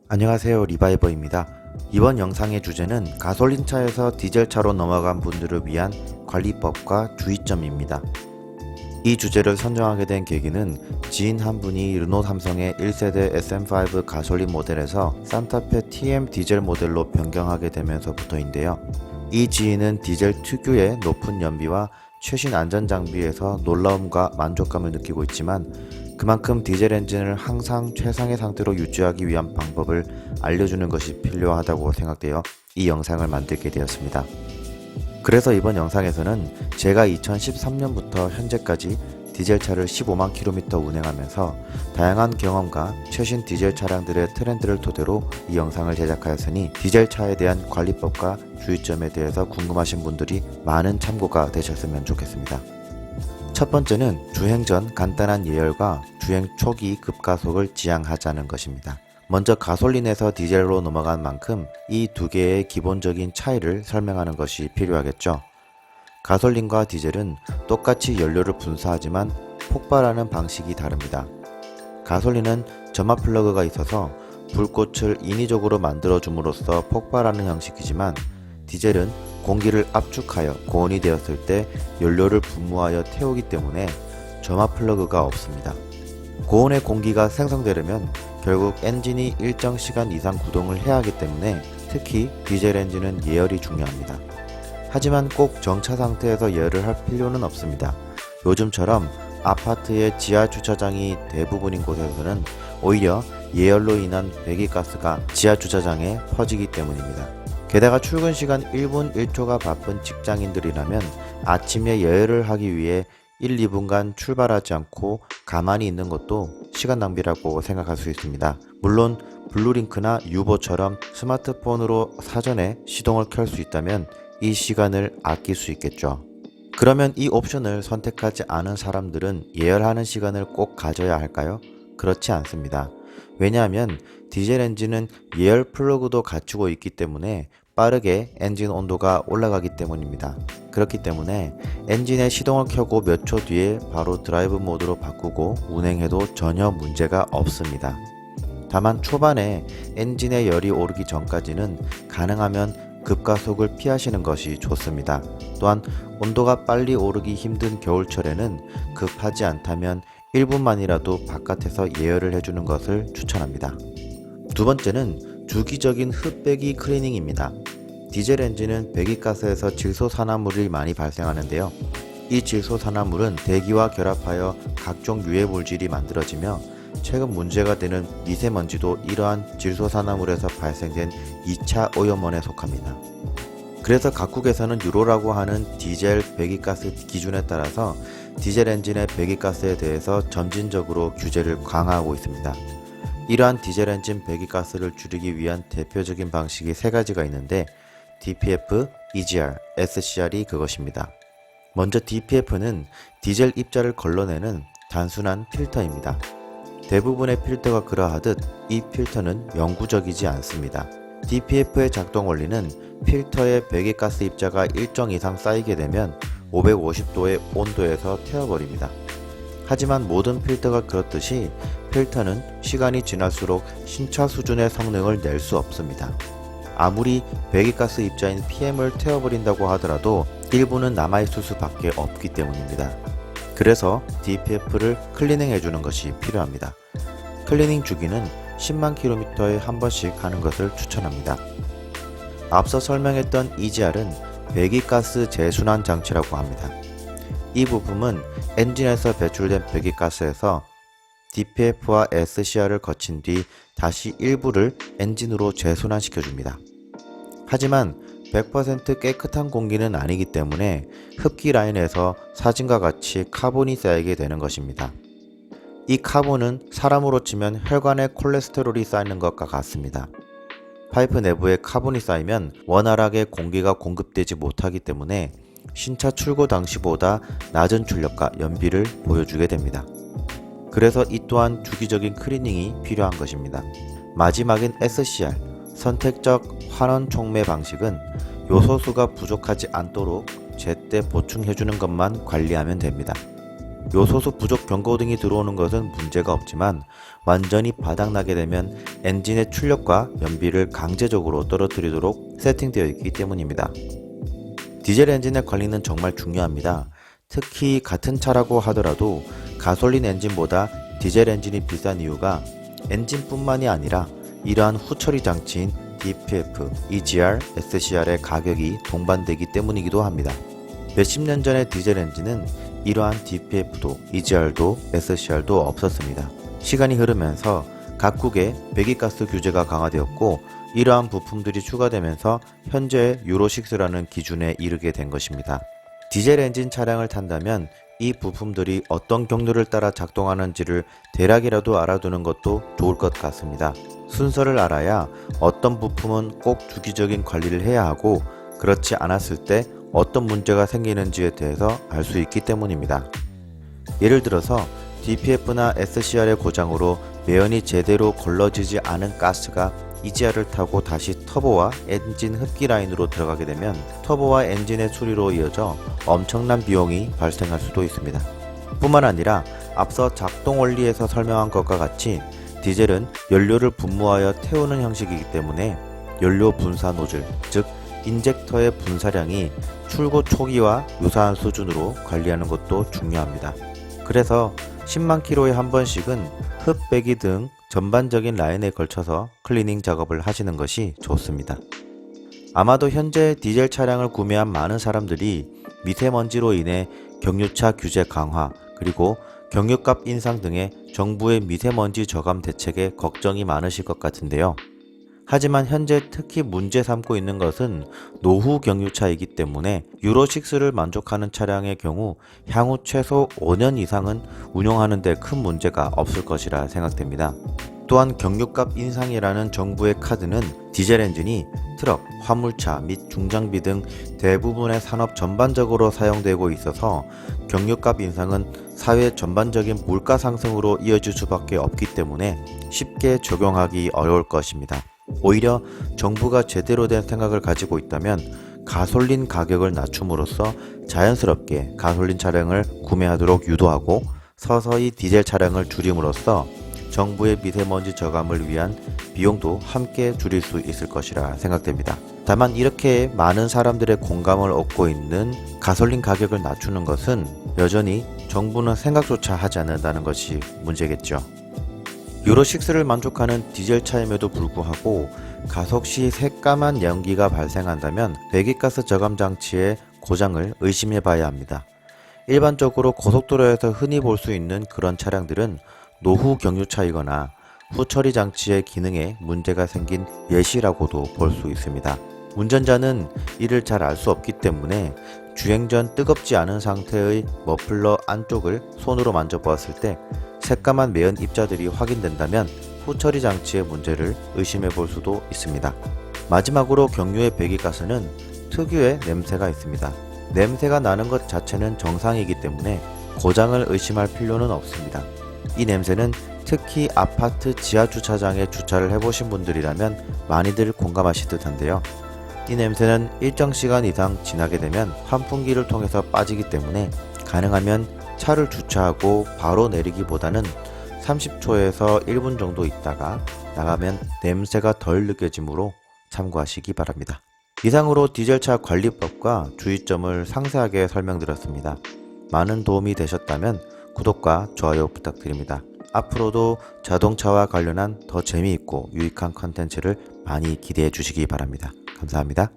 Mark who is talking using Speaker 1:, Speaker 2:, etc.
Speaker 1: 안녕하세요, 리바이버입니다. 이번 영상의 주제는 가솔린차에서 디젤차로 넘어간 분들을 위한 관리법과 주의점입니다. 이 주제를 선정하게 된 계기는 지인 한 분이 르노 삼성의 1세대 SM5 가솔린 모델에서 산타페 TM 디젤 모델로 변경하게 되면서부터인데요. 이 지인은 디젤 특유의 높은 연비와 최신 안전장비에서 놀라움과 만족감을 느끼고 있지만 그만큼 디젤 엔진을 항상 최상의 상태로 유지하기 위한 방법을 알려주는 것이 필요하다고 생각되어 이 영상을 만들게 되었습니다. 그래서 이번 영상에서는 제가 2013년부터 현재까지 디젤차를 15만 킬로미터 운행하면서 다양한 경험과 최신 디젤 차량들의 트렌드를 토대로 이 영상을 제작하였으니 디젤차에 대한 관리법과 주의점에 대해서 궁금하신 분들이 많은 참고가 되셨으면 좋겠습니다. 첫 번째는 주행 전 간단한 예열과 주행 초기 급가속을 지향하자는 것입니다. 먼저 가솔린에서 디젤로 넘어간 만큼 이 두 개의 기본적인 차이를 설명하는 것이 필요하겠죠. 가솔린과 디젤은 똑같이 연료를 분사하지만 폭발하는 방식이 다릅니다. 가솔린은 점화 플러그가 있어서 불꽃을 인위적으로 만들어줌으로써 폭발하는 형식이지만 디젤은 공기를 압축하여 고온이 되었을 때 연료를 분무하여 태우기 때문에 점화 플러그가 없습니다. 고온의 공기가 생성되려면 결국 엔진이 일정 시간 이상 구동을 해야 하기 때문에 특히 디젤 엔진은 예열이 중요합니다. 하지만 꼭 정차 상태에서 예열을 할 필요는 없습니다. 요즘처럼 아파트의 지하 주차장이 대부분인 곳에서는 오히려 예열로 인한 배기가스가 지하 주차장에 퍼지기 때문입니다. 게다가 출근 시간 1분 1초가 바쁜 직장인들이라면 아침에 예열을 하기 위해 1, 2분간 출발하지 않고 가만히 있는 것도 시간 낭비라고 생각할 수 있습니다. 물론 블루링크나 유보처럼 스마트폰으로 사전에 시동을 켤 수 있다면 이 시간을 아낄 수 있겠죠. 그러면 이 옵션을 선택하지 않은 사람들은 예열하는 시간을 꼭 가져야 할까요? 그렇지 않습니다. 왜냐하면 디젤 엔진은 예열 플러그도 갖추고 있기 때문에 빠르게 엔진 온도가 올라가기 때문입니다. 그렇기 때문에 엔진의 시동을 켜고 몇 초 뒤에 바로 드라이브 모드로 바꾸고 운행해도 전혀 문제가 없습니다. 다만 초반에 엔진의 열이 오르기 전까지는 가능하면 급가속을 피하시는 것이 좋습니다. 또한 온도가 빨리 오르기 힘든 겨울철에는 급하지 않다면 1분만이라도 바깥에서 예열을 해주는 것을 추천합니다. 두 번째는 주기적인 흡배기 클리닝입니다. 디젤 엔진은 배기가스에서 질소산화물이 많이 발생하는데요. 이 질소산화물은 대기와 결합하여 각종 유해물질이 만들어지며 최근 문제가 되는 미세먼지도 이러한 질소산화물에서 발생된 2차 오염원에 속합니다. 그래서 각국에서는 유로라고 하는 디젤 배기가스 기준에 따라서 디젤 엔진의 배기가스에 대해서 점진적으로 규제를 강화하고 있습니다. 이러한 디젤 엔진 배기가스를 줄이기 위한 대표적인 방식이 세 가지가 있는데 DPF, EGR, SCR이 그것입니다. 먼저 DPF는 디젤 입자를 걸러내는 단순한 필터입니다. 대부분의 필터가 그러하듯 이 필터는 영구적이지 않습니다. DPF의 작동 원리는 필터의 배기가스 입자가 일정 이상 쌓이게 되면 550도의 온도에서 태워버립니다. 하지만 모든 필터가 그렇듯이 필터는 시간이 지날수록 신차 수준의 성능을 낼 수 없습니다. 아무리 배기가스 입자인 PM을 태워버린다고 하더라도 일부는 남아있을 수밖에 없기 때문입니다. 그래서 DPF를 클리닝 해주는 것이 필요합니다. 클리닝 주기는 10만 킬로미터에 한 번씩 하는 것을 추천합니다. 앞서 설명했던 EGR은 배기가스 재순환 장치라고 합니다. 이 부품은 엔진에서 배출된 배기가스에서 DPF와 SCR을 거친 뒤 다시 일부를 엔진으로 재순환시켜줍니다. 하지만 100% 깨끗한 공기는 아니기 때문에 흡기 라인에서 사진과 같이 카본이 쌓이게 되는 것입니다. 이 카본은 사람으로 치면 혈관에 콜레스테롤이 쌓이는 것과 같습니다. 파이프 내부에 카본이 쌓이면 원활하게 공기가 공급되지 못하기 때문에 신차 출고 당시보다 낮은 출력과 연비를 보여주게 됩니다. 그래서 이 또한 주기적인 클리닝이 필요한 것입니다. 마지막인 SCR, 선택적 환원 촉매 방식은 요소수가 부족하지 않도록 제때 보충해주는 것만 관리하면 됩니다. 요소수 부족 경고등이 들어오는 것은 문제가 없지만 완전히 바닥나게 되면 엔진의 출력과 연비를 강제적으로 떨어뜨리도록 세팅되어 있기 때문입니다. 디젤 엔진의 관리는 정말 중요합니다. 특히 같은 차라고 하더라도 가솔린 엔진보다 디젤 엔진이 비싼 이유가 엔진뿐만이 아니라 이러한 후처리 장치인 DPF, EGR, SCR의 가격이 동반되기 때문이기도 합니다. 몇십 년 전의 디젤 엔진은 이러한 DPF도, EGR도, SCR도 없었습니다. 시간이 흐르면서 각국의 배기가스 규제가 강화되었고 이러한 부품들이 추가되면서 현재 유로6라는 기준에 이르게 된 것입니다. 디젤 엔진 차량을 탄다면 이 부품들이 어떤 경로를 따라 작동하는지를 대략이라도 알아두는 것도 좋을 것 같습니다. 순서를 알아야 어떤 부품은 꼭 주기적인 관리를 해야 하고 그렇지 않았을 때 어떤 문제가 생기는지에 대해서 알 수 있기 때문입니다. 예를 들어서 DPF나 SCR의 고장으로 매연이 제대로 걸러지지 않은 가스가 EGR을 타고 다시 터보와 엔진 흡기 라인으로 들어가게 되면 터보와 엔진의 수리로 이어져 엄청난 비용이 발생할 수도 있습니다. 뿐만 아니라 앞서 작동 원리에서 설명한 것과 같이 디젤은 연료를 분무하여 태우는 형식이기 때문에 연료 분사 노즐, 즉 인젝터의 분사량이 출고 초기와 유사한 수준으로 관리하는 것도 중요합니다. 그래서 10만 킬로에 한 번씩은 흡배기 등 전반적인 라인에 걸쳐서 클리닝 작업을 하시는 것이 좋습니다. 아마도 현재 디젤 차량을 구매한 많은 사람들이 미세먼지로 인해 경유차 규제 강화 그리고 경유값 인상 등의 정부의 미세먼지 저감 대책에 걱정이 많으실 것 같은데요. 하지만 현재 특히 문제 삼고 있는 것은 노후 경유차이기 때문에 유로6를 만족하는 차량의 경우 향후 최소 5년 이상은 운용하는 데 큰 문제가 없을 것이라 생각됩니다. 또한 경유값 인상이라는 정부의 카드는 디젤 엔진이 트럭, 화물차 및 중장비 등 대부분의 산업 전반적으로 사용되고 있어서 경유값 인상은 사회 전반적인 물가 상승으로 이어질 수밖에 없기 때문에 쉽게 적용하기 어려울 것입니다. 오히려 정부가 제대로 된 생각을 가지고 있다면 가솔린 가격을 낮춤으로써 자연스럽게 가솔린 차량을 구매하도록 유도하고 서서히 디젤 차량을 줄임으로써 정부의 미세먼지 저감을 위한 비용도 함께 줄일 수 있을 것이라 생각됩니다. 다만 이렇게 많은 사람들의 공감을 얻고 있는 가솔린 가격을 낮추는 것은 여전히 정부는 생각조차 하지 않는다는 것이 문제겠죠. 유로6를 만족하는 디젤차임에도 불구하고 가속 시 새까만 연기가 발생한다면 배기가스 저감 장치의 고장을 의심해 봐야 합니다. 일반적으로 고속도로에서 흔히 볼 수 있는 그런 차량들은 노후 경유차이거나 후처리 장치의 기능에 문제가 생긴 예시라고도 볼 수 있습니다. 운전자는 이를 잘 알 수 없기 때문에 주행 전 뜨겁지 않은 상태의 머플러 안쪽을 손으로 만져보았을 때 새까만 매연 입자들이 확인된다면 후처리 장치의 문제를 의심해 볼 수도 있습니다. 마지막으로 경유의 배기가스는 특유의 냄새가 있습니다. 냄새가 나는 것 자체는 정상이기 때문에 고장을 의심할 필요는 없습니다. 이 냄새는 특히 아파트 지하주차장에 주차를 해보신 분들이라면 많이들 공감하실 듯한데요. 이 냄새는 일정 시간 이상 지나게 되면 환풍기를 통해서 빠지기 때문에 가능하면 차를 주차하고 바로 내리기보다는 30초에서 1분 정도 있다가 나가면 냄새가 덜 느껴지므로 참고하시기 바랍니다. 이상으로 디젤차 관리법과 주의점을 상세하게 설명드렸습니다. 많은 도움이 되셨다면 구독과 좋아요 부탁드립니다. 앞으로도 자동차와 관련한 더 재미있고 유익한 컨텐츠를 많이 기대해 주시기 바랍니다. 감사합니다.